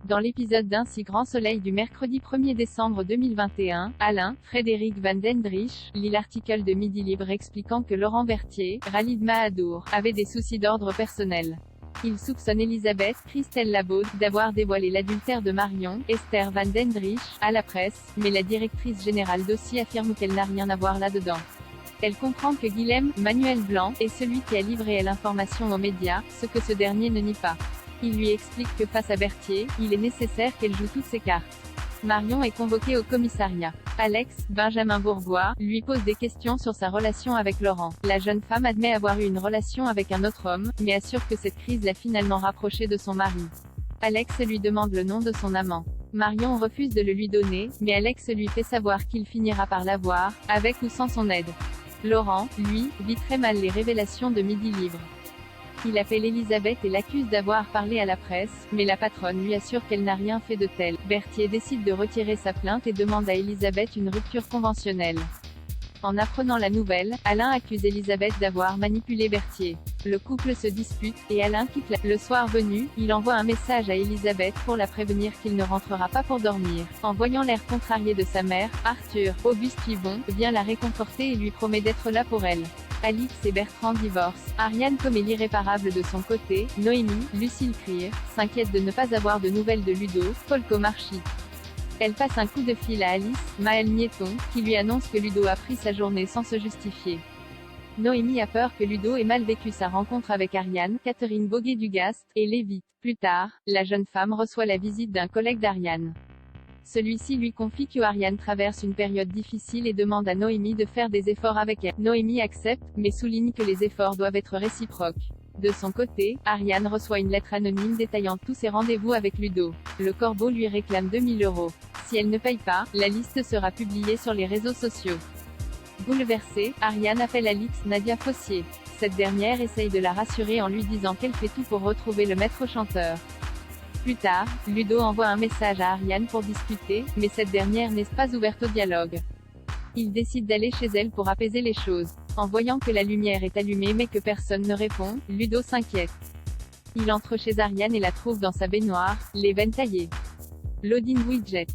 Dans l'épisode d'Un si grand soleil du mercredi 1er décembre 2021, Alain, Frédéric Van Dendrich, lit l'article de Midi Libre expliquant que Laurent Berthier, Khalid Mahadour, avait des soucis d'ordre personnel. Il soupçonne Elisabeth Christelle Labaude d'avoir dévoilé l'adultère de Marion, Esther Van Dendrich, à la presse, mais la directrice générale d'Aussi affirme qu'elle n'a rien à voir là-dedans. Elle comprend que Guilhem, Manuel Blanc, est celui qui a livré l'information aux médias, ce que ce dernier ne nie pas. Il lui explique que face à Berthier, il est nécessaire qu'elle joue toutes ses cartes. Marion est convoquée au commissariat. Alex, Benjamin Bourgois, lui pose des questions sur sa relation avec Laurent. La jeune femme admet avoir eu une relation avec un autre homme, mais assure que cette crise l'a finalement rapprochée de son mari. Alex lui demande le nom de son amant. Marion refuse de le lui donner, mais Alex lui fait savoir qu'il finira par l'avoir, avec ou sans son aide. Laurent, lui, vit très mal les révélations de Midi Libre. Il appelle Elisabeth et l'accuse d'avoir parlé à la presse, mais la patronne lui assure qu'elle n'a rien fait de tel. Berthier décide de retirer sa plainte et demande à Elisabeth une rupture conventionnelle. En apprenant la nouvelle, Alain accuse Elisabeth d'avoir manipulé Berthier. Le couple se dispute, et Alain quitte Le soir venu, il envoie un message à Elisabeth pour la prévenir qu'il ne rentrera pas pour dormir. En voyant l'air contrarié de sa mère, Arthur, Auguste Pivon, vient la réconforter et lui promet d'être là pour elle. Alix et Bertrand divorcent. Ariane commet l'irréparable de son côté. Noémie, Lucille Crier, s'inquiète de ne pas avoir de nouvelles de Ludo, Folco Marchi. Elle passe un coup de fil à Alice, Maëlle Nieton, qui lui annonce que Ludo a pris sa journée sans se justifier. Noémie a peur que Ludo ait mal vécu sa rencontre avec Ariane, Catherine Boguet-Dugast, et l'évite. Plus tard, la jeune femme reçoit la visite d'un collègue d'Ariane. Celui-ci lui confie que Ariane traverse une période difficile et demande à Noémie de faire des efforts avec elle. Noémie accepte, mais souligne que les efforts doivent être réciproques. De son côté, Ariane reçoit une lettre anonyme détaillant tous ses rendez-vous avec Ludo. Le Corbeau lui réclame 2000 €. Si elle ne paye pas, la liste sera publiée sur les réseaux sociaux. Bouleversée, Ariane appelle Alix Nadia Fossier. Cette dernière essaye de la rassurer en lui disant qu'elle fait tout pour retrouver le maître chanteur. Plus tard, Ludo envoie un message à Ariane pour discuter, mais cette dernière n'est pas ouverte au dialogue. Il décide d'aller chez elle pour apaiser les choses. En voyant que la lumière est allumée mais que personne ne répond, Ludo s'inquiète. Il entre chez Ariane et la trouve dans sa baignoire, les veines taillées. Loading widget.